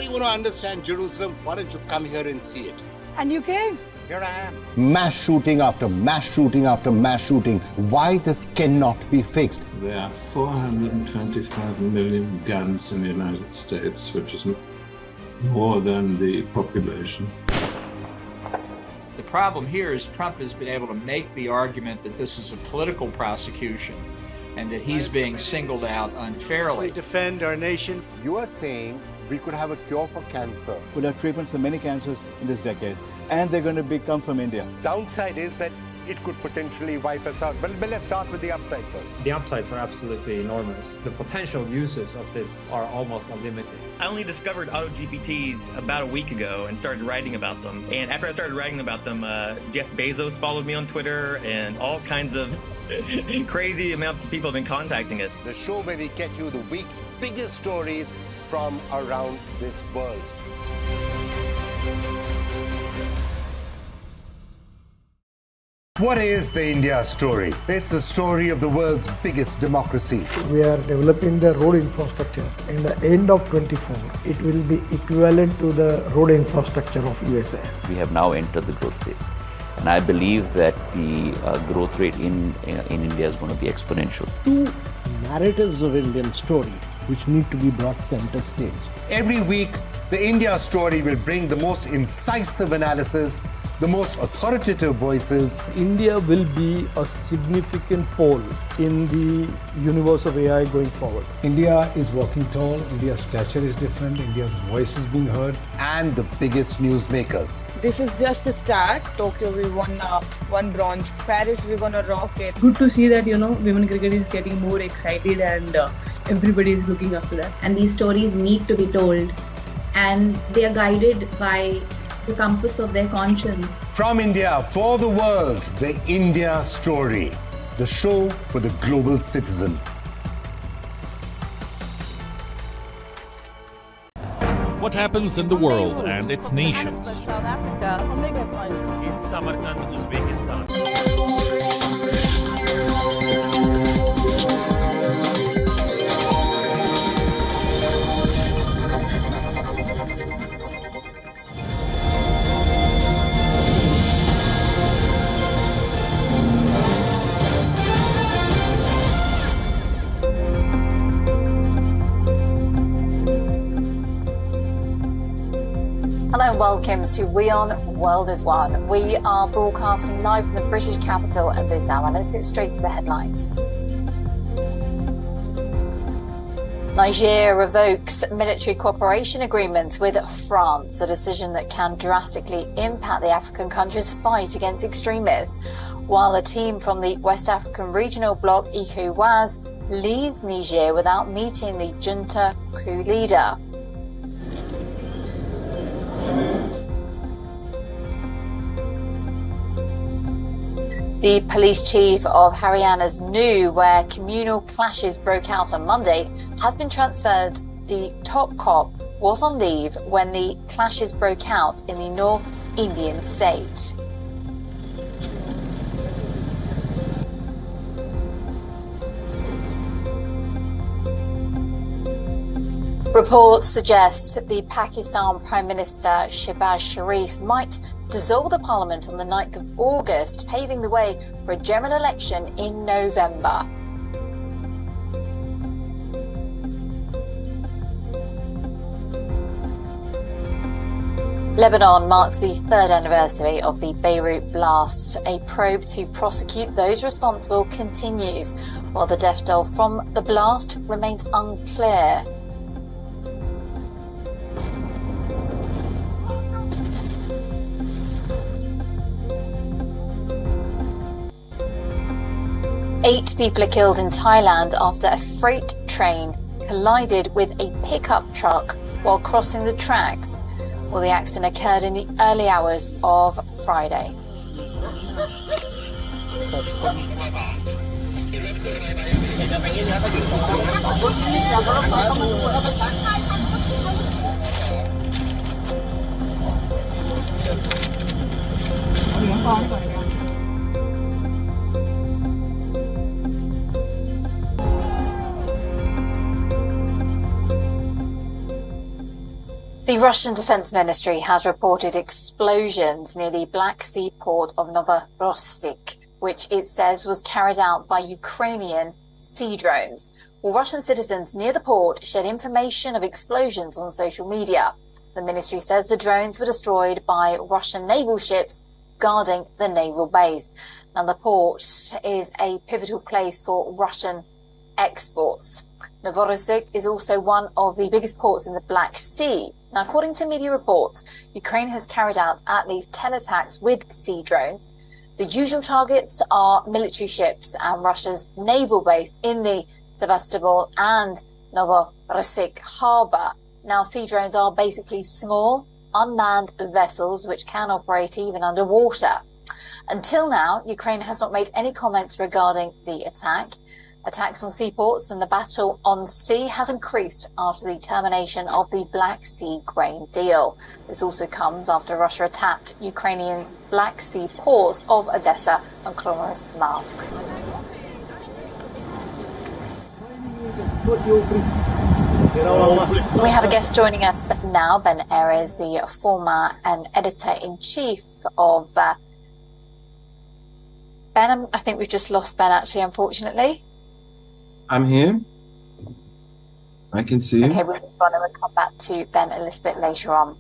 really want to understand Jerusalem, why don't you come here and see it? And you came? Here I am. Mass shooting after mass shooting after mass shooting. Why this cannot be fixed? There are 425 million guns in the United States, which is more than the population. The problem here is Trump has been able to make the argument that this is a political prosecution and that he's being singled out unfairly. Defend our nation. You are saying we could have a cure for cancer. We'll have treatments for many cancers in this decade, and they're going to come from India. Downside is that it could potentially wipe us out. But let's start with the upside first. The upsides are absolutely enormous. The potential uses of this are almost unlimited. I only discovered AutoGPTs about a week ago and started writing about them. And after I started writing about them, Jeff Bezos followed me on Twitter, and all kinds of crazy amounts of people have been contacting us. The show where we get you the week's biggest stories from around this world. What is the India story? It's the story of the world's biggest democracy. We are developing the road infrastructure. In the end of 24, it will be equivalent to the road infrastructure of USA. We have now entered the growth phase. And I believe that the growth rate in India is going to be exponential. Two narratives of Indian story which need to be brought center stage. Every week, the India story will bring the most incisive analysis, the most authoritative voices. India will be a significant pole in the universe of AI going forward. India is walking tall, India's stature is different, India's voice is being heard. And the biggest newsmakers. This is just a start. Tokyo, we won one bronze. Paris, we won a rock. It's good to see that, women cricket is getting more excited and everybody is looking up to that. And these stories need to be told, and they are guided by the compass of their conscience. From India for the world, the India Story, the show for the global citizen. What happens in the world and its nations? South Africa, in Samarkand, Uzbekistan. Hello and welcome to WION World is One. We are broadcasting live from the British capital at this hour. Let's get straight to the headlines. Niger revokes military cooperation agreement with France, a decision that can drastically impact the African country's fight against extremists, while a team from the West African regional bloc ECOWAS leaves Niger without meeting the junta coup leader. The police chief of Haryana's Nu, where communal clashes broke out on Monday, has been transferred. The top cop was on leave when the clashes broke out in the North Indian state. Reports suggest the Pakistan Prime Minister Shehbaz Sharif might dissolve the parliament on the 9th of August, paving the way for a general election in November. Lebanon marks the third anniversary of the Beirut blast. A probe to prosecute those responsible continues, while the death toll from the blast remains unclear. Eight people are killed in Thailand after a freight train collided with a pickup truck while crossing the tracks. Well, the accident occurred in the early hours of Friday. The Russian Defense Ministry has reported explosions near the Black Sea port of Novorossiysk, which it says was carried out by Ukrainian sea drones. Well, Russian citizens near the port shared information of explosions on social media. The ministry says the drones were destroyed by Russian naval ships guarding the naval base. Now, the port is a pivotal place for Russian exports. Novorossiysk is also one of the biggest ports in the Black Sea. Now, according to media reports, Ukraine has carried out at least 10 attacks with sea drones. The usual targets are military ships and Russia's naval base in the Sevastopol and Novorossiysk harbour. Now, sea drones are basically small, unmanned vessels which can operate even underwater. Until now, Ukraine has not made any comments regarding the attack. Attacks on seaports and the battle on sea has increased after the termination of the Black Sea grain deal. This also comes after Russia attacked Ukrainian Black Sea ports of Odessa and Krasnoyarsk. We have a guest joining us now, Ben Ayres, the former and editor-in-chief of... Ben, I think we've just lost Ben, actually, unfortunately. I'm here. I can see you. Okay, we'll move on and we'll come back to Ben a little bit later on.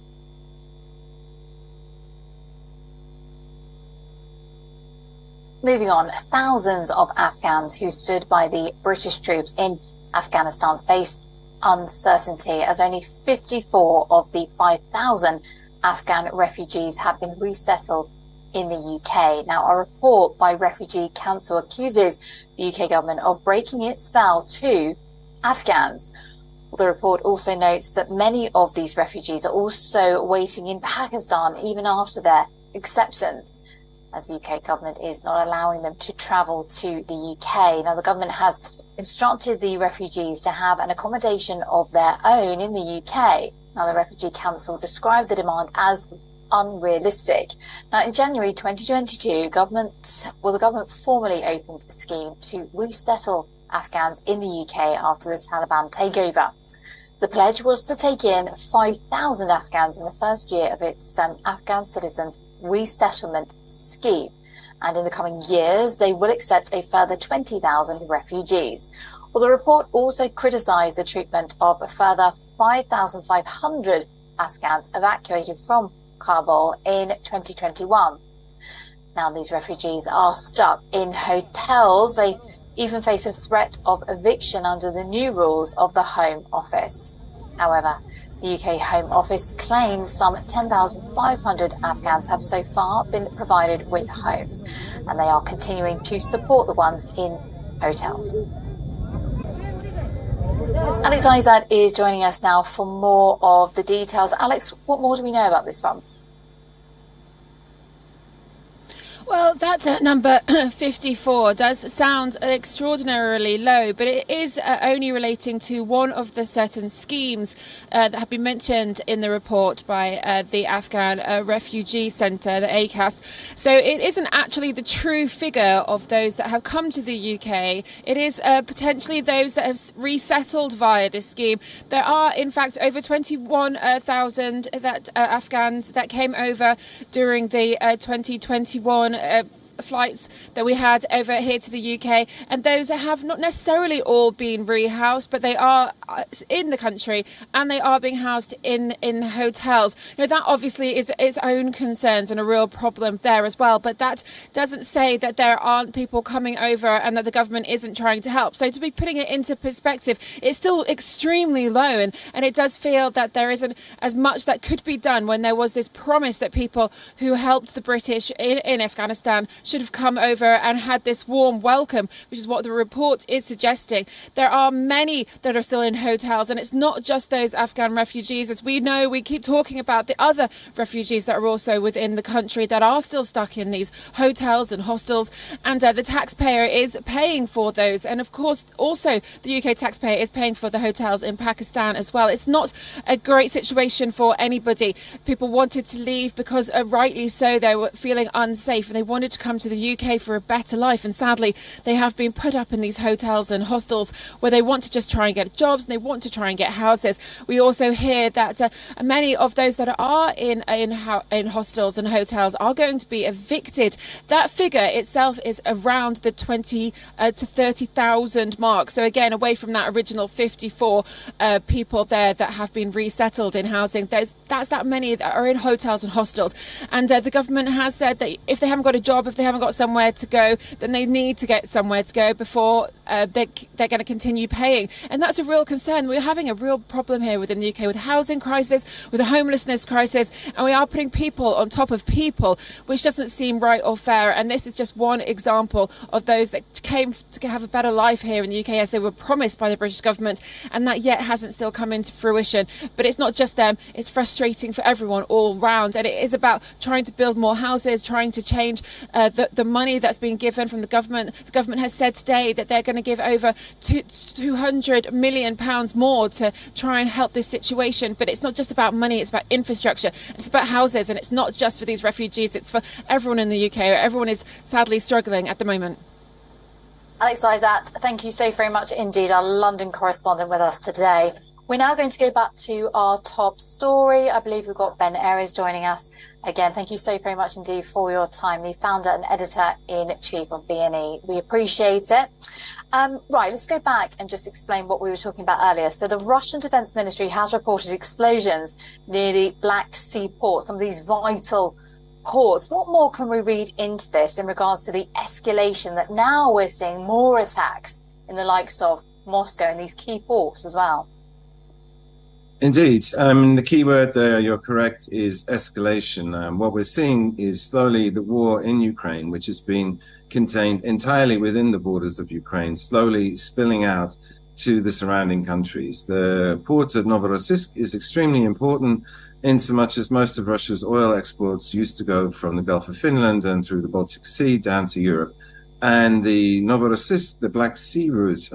Moving on, thousands of Afghans who stood by the British troops in Afghanistan face uncertainty as only 54 of the 5,000 Afghan refugees have been resettled in the UK. Now, a report by Refugee Council accuses the UK government of breaking its vow to Afghans. The report also notes that many of these refugees are also waiting in Pakistan even after their acceptance, as the UK government is not allowing them to travel to the UK. Now, the government has instructed the refugees to have an accommodation of their own in the UK. Now, the Refugee Council described the demand as unrealistic. Now, in January 2022, the government formally opened a scheme to resettle Afghans in the UK after the Taliban takeover. The pledge was to take in 5,000 Afghans in the first year of its Afghan citizens resettlement scheme. And in the coming years, they will accept a further 20,000 refugees. Well, the report also criticised the treatment of a further 5,500 Afghans evacuated from Kabul in 2021. Now, these refugees are stuck in hotels. They even face a threat of eviction under the new rules of the Home Office. However, the UK Home Office claims some 10,500 Afghans have so far been provided with homes, and they are continuing to support the ones in hotels. Alex Izad is joining us now for more of the details. Alex, what more do we know about this one? Well, that number 54 does sound extraordinarily low, but it is only relating to one of the certain schemes that have been mentioned in the report by the Afghan Refugee Centre, the ACAS. So it isn't actually the true figure of those that have come to the UK. It is potentially those that have resettled via this scheme. There are, in fact, over 21,000 Afghans that came over during the 2021 flights that we had over here to the UK, and those have not necessarily all been rehoused, but they are in the country and they are being housed in hotels. You know, that obviously is its own concerns and a real problem there as well, but that doesn't say that there aren't people coming over and that the government isn't trying to help. So to be putting it into perspective, it's still extremely low, and it does feel that there isn't as much that could be done when there was this promise that people who helped the British in Afghanistan should have come over and had this warm welcome, which is what the report is suggesting. There are many that are still in hotels, and it's not just those Afghan refugees. As we know, we keep talking about the other refugees that are also within the country that are still stuck in these hotels and hostels, and the taxpayer is paying for those. And of course, also the UK taxpayer is paying for the hotels in Pakistan as well. It's not a great situation for anybody. People wanted to leave because rightly so, they were feeling unsafe and they wanted to come come to the UK for a better life, and sadly they have been put up in these hotels and hostels where they want to just try and get jobs and they want to try and get houses. We also hear that many of those that are in hostels and hotels are going to be evicted. That figure itself is around the 20 to 30,000 mark. So again, away from that original 54 people there that have been resettled in housing, that's that many that are in hotels and hostels. And the government has said that if they haven't got a job, if they haven't got somewhere to go, then they need to get somewhere to go before they're going to continue paying. And that's a real concern. We're having a real problem here within the UK with a housing crisis, with a homelessness crisis, and we are putting people on top of people, which doesn't seem right or fair. And this is just one example of those that came to have a better life here in the UK as they were promised by the British government, and that yet hasn't still come into fruition. But it's not just them, it's frustrating for everyone all round, and it is about trying to build more houses, trying to change the money that's been given from the government. The government has said today that they're going to give over £200 million more to try and help this situation. But it's not just about money, it's about infrastructure, it's about houses, and it's not just for these refugees, it's for everyone in the UK. Everyone is sadly struggling at the moment. Alex Isaac, thank you so very much indeed, our London correspondent with us today. We're now going to go back to our top story. I believe we've got Ben Aries joining us. Again, thank you so very much indeed for your time, the founder and editor-in-chief of BNE. We appreciate it. Right, let's go back and just explain what we were talking about earlier. So the Russian Defense Ministry has reported explosions near the Black Sea port, some of these vital ports. What more can we read into this in regards to the escalation that now we're seeing more attacks in the likes of Moscow and these key ports as well? Indeed. The key word there, you're correct, is escalation. What we're seeing is slowly the war in Ukraine, which has been contained entirely within the borders of Ukraine, slowly spilling out to the surrounding countries. The port of Novorossiysk is extremely important in so much as most of Russia's oil exports used to go from the Gulf of Finland and through the Baltic Sea down to Europe. And the Novorossiysk, the Black Sea route,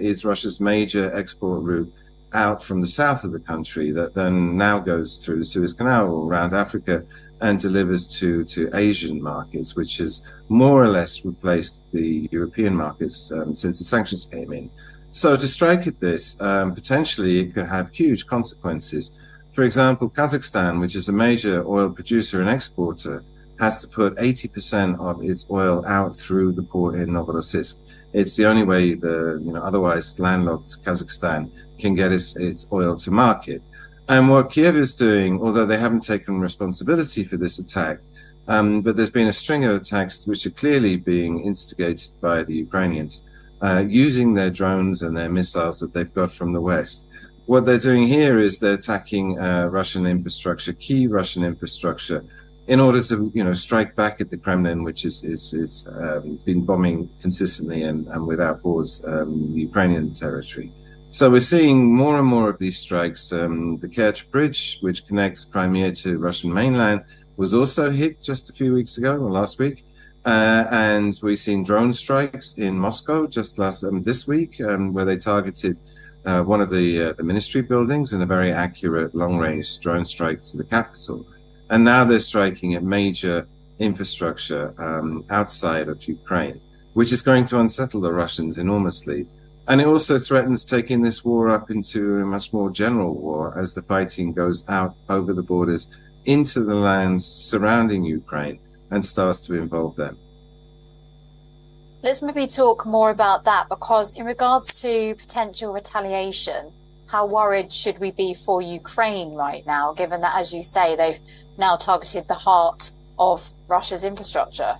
is Russia's major export route out from the south of the country that then now goes through the Suez Canal around Africa and delivers to Asian markets, which has more or less replaced the European markets since the sanctions came in. So to strike at this, potentially it could have huge consequences. For example, Kazakhstan, which is a major oil producer and exporter, has to put 80% of its oil out through the port in Novorossiysk. It's the only way the otherwise landlocked Kazakhstan can get its oil to market. And what Kiev is doing, although they haven't taken responsibility for this attack, but there's been a string of attacks which are clearly being instigated by the Ukrainians, using their drones and their missiles that they've got from the West. What they're doing here is they're attacking Russian infrastructure, key Russian infrastructure, in order to, strike back at the Kremlin, which is been bombing consistently and without pause Ukrainian territory. So we're seeing more and more of these strikes. The Kerch Bridge, which connects Crimea to Russian mainland, was also hit just a few weeks ago, or last week. And we've seen drone strikes in Moscow just this week, where they targeted one of the ministry buildings in a very accurate long-range drone strike to the capital. And now they're striking at major infrastructure outside of Ukraine, which is going to unsettle the Russians enormously. And it also threatens taking this war up into a much more general war as the fighting goes out over the borders into the lands surrounding Ukraine and starts to involve them. Let's maybe talk more about that, because in regards to potential retaliation, how worried should we be for Ukraine right now, given that, as you say, they've now targeted the heart of Russia's infrastructure?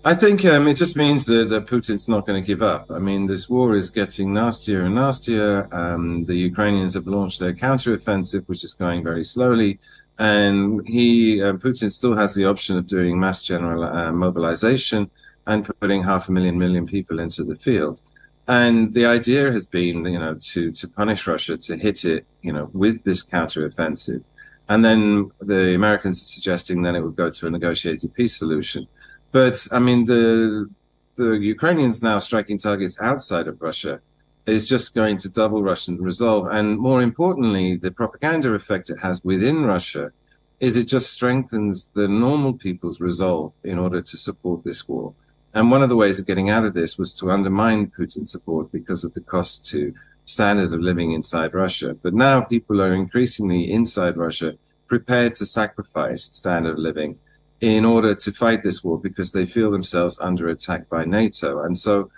I think it just means that Putin's not going to give up. I mean, this war is getting nastier and nastier. The Ukrainians have launched their counteroffensive, which is going very slowly. And Putin still has the option of doing mass general mobilization and putting 500,000 people into the field. And the idea has been, to punish Russia, to hit it, with this counteroffensive. And then the Americans are suggesting then it would go to a negotiated peace solution. But I mean, the Ukrainians now striking targets outside of Russia is just going to double Russian resolve. And more importantly, the propaganda effect it has within Russia is it just strengthens the normal people's resolve in order to support this war. And one of the ways of getting out of this was to undermine Putin's support because of the cost to standard of living inside Russia. But now people are increasingly inside Russia prepared to sacrifice standard of living in order to fight this war because they feel themselves under attack by NATO. And so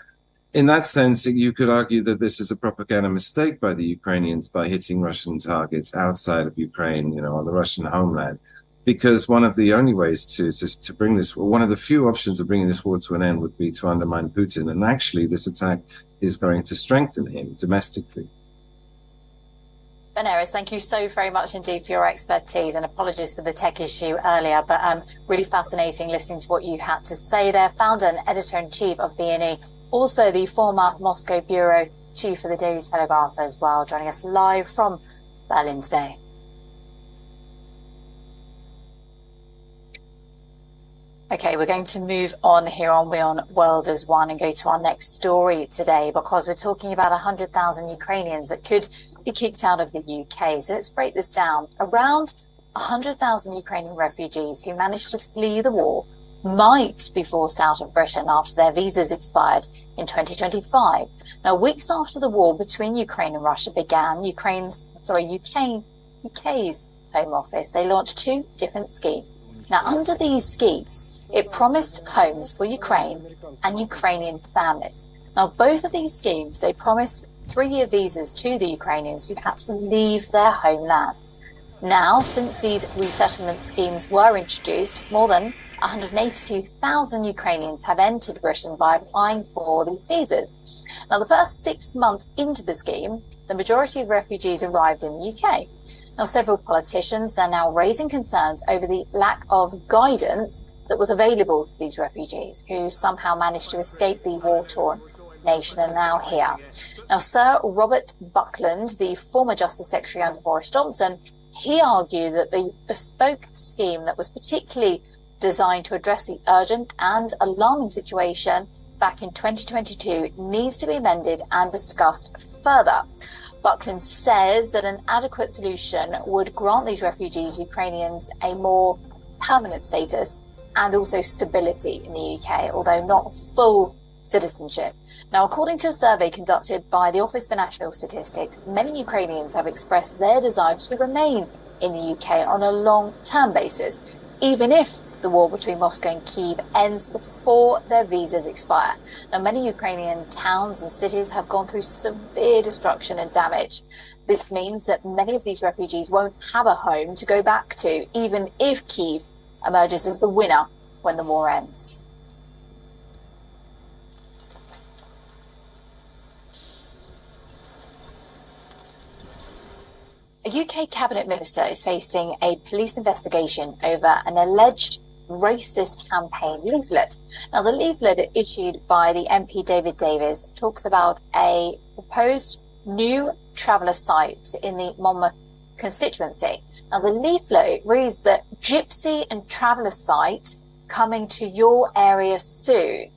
in that sense, you could argue that this is a propaganda mistake by the Ukrainians by hitting Russian targets outside of Ukraine, you know, on the Russian homeland. Because one of the only ways to bring this, one of the few options of bringing this war to an end would be to undermine Putin. And actually, this attack is going to strengthen him domestically. Ben Aris, thank you so very much indeed for your expertise, and apologies for the tech issue earlier, but really fascinating listening to what you had to say there. Founder and editor-in-chief of BNE, also the former Moscow bureau chief for the Daily Telegraph as well, joining us live from Berlin today. Okay, we're going to move on here on WION World as One and go to our next story today, because we're talking about 100,000 Ukrainians that could be kicked out of the UK. So let's break this down. Around 100,000 Ukrainian refugees who managed to flee the war might be forced out of Britain after their visas expired in 2025. Now, weeks after the war between Ukraine and Russia began, UK's Home Office, they launched two different schemes. Now, under these schemes, it promised homes for Ukraine and Ukrainian families. Now, both of these schemes, they promised 3-year visas to the Ukrainians who had to leave their homelands. Now, since these resettlement schemes were introduced, more than 182,000 Ukrainians have entered Britain by applying for these visas. Now, the first 6 months into the scheme, the majority of refugees arrived in the UK. Now, several politicians are now raising concerns over the lack of guidance that was available to these refugees who somehow managed to escape the war-torn nation and now here. Now, Sir Robert Buckland, the former Justice Secretary under Boris Johnson, he argued that the bespoke scheme that was particularly designed to address the urgent and alarming situation back in 2022 needs to be amended and discussed further. Buckland says that an adequate solution would grant these refugees Ukrainians a more permanent status and also stability in the UK, although not full citizenship. Now, according to a survey conducted by the Office for National Statistics, many Ukrainians have expressed their desire to remain in the UK on a long-term basis, even if the war between Moscow and Kyiv ends before their visas expire. Now, many Ukrainian towns and cities have gone through severe destruction and damage. This means that many of these refugees won't have a home to go back to, even if Kyiv emerges as the winner when the war ends. A UK cabinet minister is facing a police investigation over an alleged racist campaign leaflet. Now, the leaflet issued by the MP David Davis talks about a proposed new traveller site in the Monmouth constituency. Now, the leaflet reads that gypsy and traveller site coming to your area soon.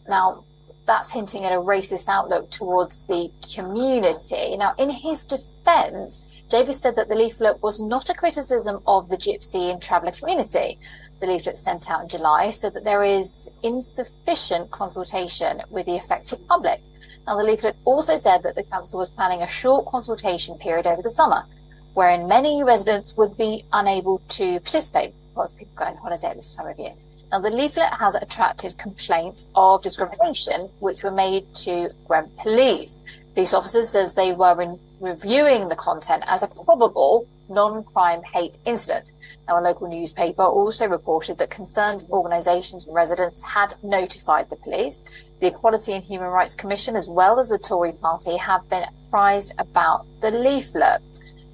Now, that's hinting at a racist outlook towards the community. Now, in his defence, Davis said that the leaflet was not a criticism of the gypsy and traveller community. The leaflet sent out in July said that there is insufficient consultation with the affected public. Now, the leaflet also said that the council was planning a short consultation period over the summer, wherein many residents would be unable to participate because people go on holiday at this time of year. Now, the leaflet has attracted complaints of discrimination, which were made to Gwent Police. Police officers says they were reviewing the content as a probable non-crime hate incident. Now, a local newspaper also reported that concerned organisations and residents had notified the police. The Equality and Human Rights Commission, as well as the Tory party, have been apprised about the leaflet.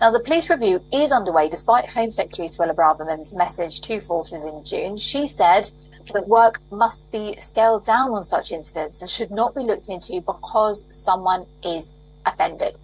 Now, the police review is underway despite Home Secretary Suella Braverman's message to forces in June. She said that work must be scaled down on such incidents and should not be looked into because someone is offended.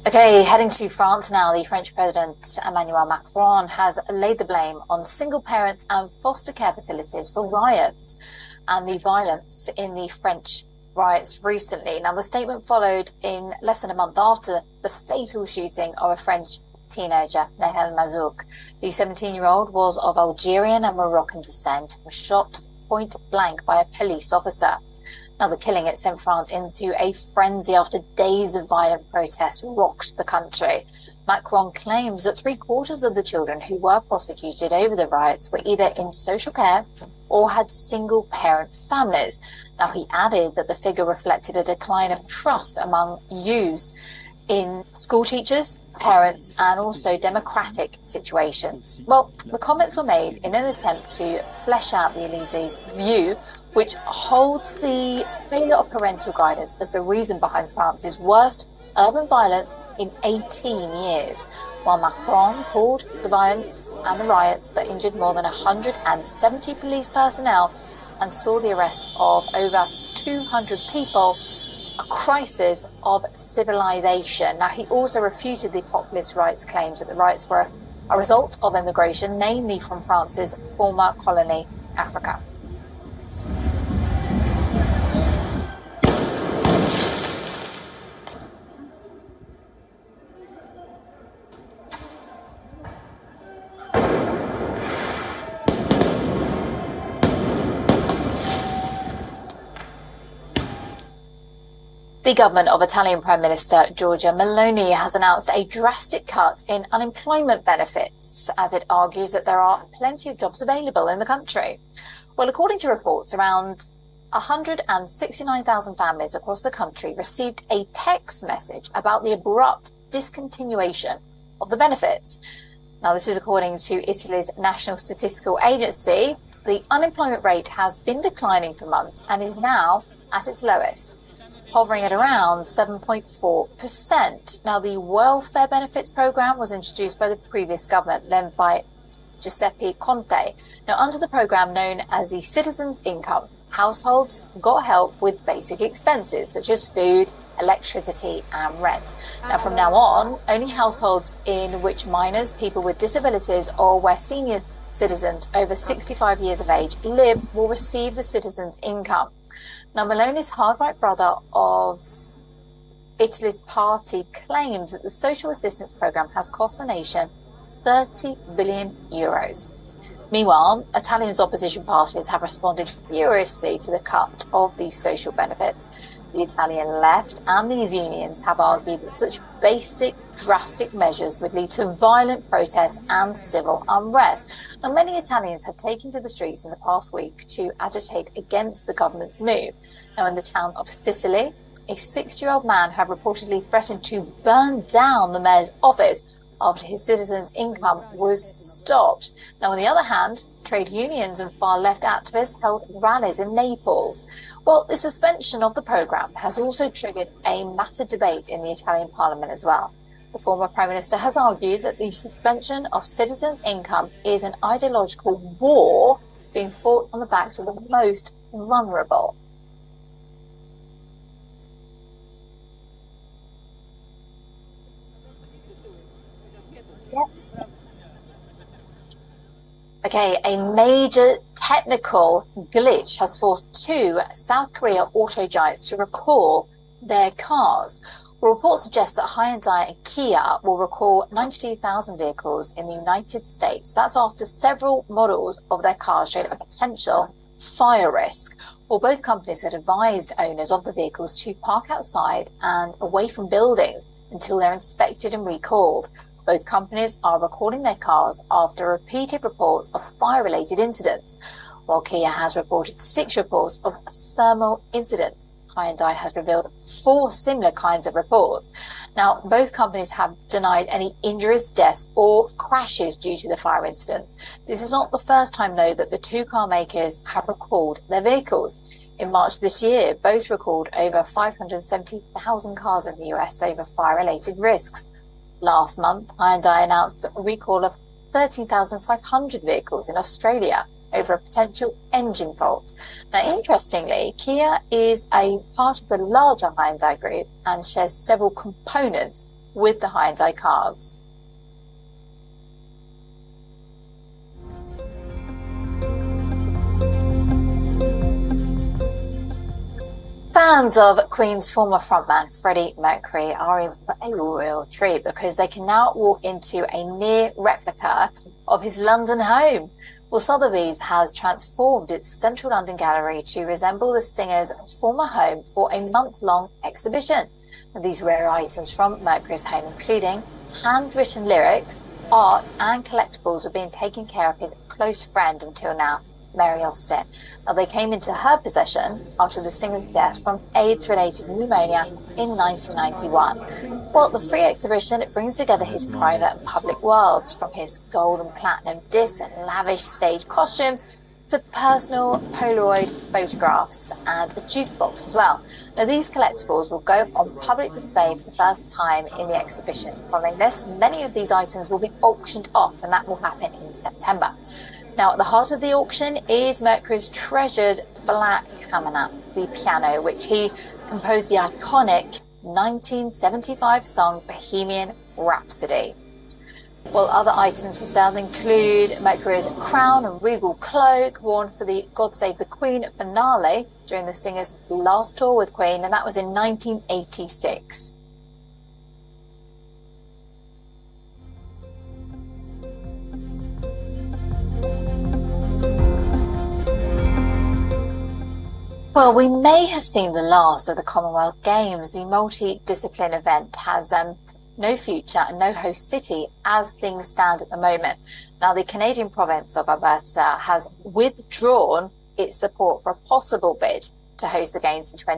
Okay, Okay, heading to France now, the French President Emmanuel Macron has laid the blame on single parents and foster care facilities for riots and the violence in the French riots recently. Now, the statement followed in less than a month after the fatal shooting of a French teenager, Nahel Mazouk. The 17-year-old was of Algerian and Moroccan descent and was shot point blank by a police officer. Now, the killing, it sent France into a frenzy after days of violent protests rocked the country. Macron claims that 3/4 of the children who were prosecuted over the riots were either in social care or had single-parent families. Now, he added that the figure reflected a decline of trust among youths in school teachers, parents, and also democratic situations. Well, the comments were made in an attempt to flesh out the Elyssee's view, which holds the failure of parental guidance as the reason behind France's worst urban violence in 18 years, while Macron called the violence and the riots that injured more than 170 police personnel and saw the arrest of over 200 people a crisis of civilization. Now, he also refuted the populist right's claims that the riots were a result of immigration, namely from France's former colony, Africa. The government of Italian Prime Minister Giorgia Meloni has announced a drastic cut in unemployment benefits, as it argues that there are plenty of jobs available in the country. Well, according to reports, around 169,000 families across the country received a text message about the abrupt discontinuation of the benefits. Now, this is according to Italy's National Statistical Agency. The unemployment rate has been declining for months and is now at its lowest, hovering at around 7.4%. Now, the welfare benefits program was introduced by the previous government led by Giuseppe Conte. Now, under the program known as the Citizens' Income, households got help with basic expenses such as food, electricity and rent. Now, from now on, only households in which minors, people with disabilities or where senior citizens over 65 years of age live will receive the Citizens' Income. Now, Meloni's hard-right brother of Italy's party claims that the social assistance program has cost the nation 30 billion euros. Meanwhile, Italian's opposition parties have responded furiously to the cut of these social benefits. The Italian left and these unions have argued that such basic, drastic measures would lead to violent protests and civil unrest. Now, many Italians have taken to the streets in the past week to agitate against the government's move. Now, in the town of Sicily, a 60-year-old man had reportedly threatened to burn down the mayor's office after his Citizens' Income was stopped. Now, on the other hand, trade unions and far-left activists held rallies in Naples. Well, the suspension of the programme has also triggered a massive debate in the Italian parliament as well. The former Prime Minister has argued that the suspension of Citizens' Income is an ideological war being fought on the backs of the most vulnerable. Okay, a major technical glitch has forced two South Korea auto giants to recall their cars. Reports suggest that Hyundai and Kia will recall 92,000 vehicles in the United States. That's after several models of their cars showed a potential fire risk. Well, both companies had advised owners of the vehicles to park outside and away from buildings until they're inspected and recalled. Both companies are recalling their cars after repeated reports of fire-related incidents, while Kia has reported 6 reports of thermal incidents. Hyundai has revealed 4 similar kinds of reports. Now, both companies have denied any injuries, deaths, or crashes due to the fire incidents. This is not the first time, though, that the two car makers have recalled their vehicles. In March this year, both recalled over 570,000 cars in the US over fire-related risks. Last month, Hyundai announced a recall of 13,500 vehicles in Australia over a potential engine fault. Now, interestingly, Kia is a part of the larger Hyundai group and shares several components with the Hyundai cars. Fans of Queen's former frontman Freddie Mercury are in for a real treat because they can now walk into a near replica of his London home. Well, Sotheby's has transformed its central London gallery to resemble the singer's former home for a month-long exhibition. And these rare items from Mercury's home, including handwritten lyrics, art and collectibles, were being taken care of his close friend until now, Mary Austin. Now, they came into her possession after the singer's death from AIDS-related pneumonia in 1991. Well, the free exhibition, it brings together his private and public worlds, from his gold and platinum discs and lavish stage costumes to personal Polaroid photographs and a jukebox as well. Now, these collectibles will go on public display for the first time in the exhibition. Following this, many of these items will be auctioned off, and that will happen in September. Now, at the heart of the auction is Mercury's treasured black hammer, the piano, which he composed the iconic 1975 song Bohemian Rhapsody. Well, other items for sale include Mercury's crown and regal cloak worn for the God Save the Queen finale during the singer's last tour with Queen, and that was in 1986. Well, we may have seen the last of the Commonwealth Games. The multi-discipline event has no future and no host city as things stand at the moment. Now, the Canadian province of Alberta has withdrawn its support for a possible bid to host the Games in 2020.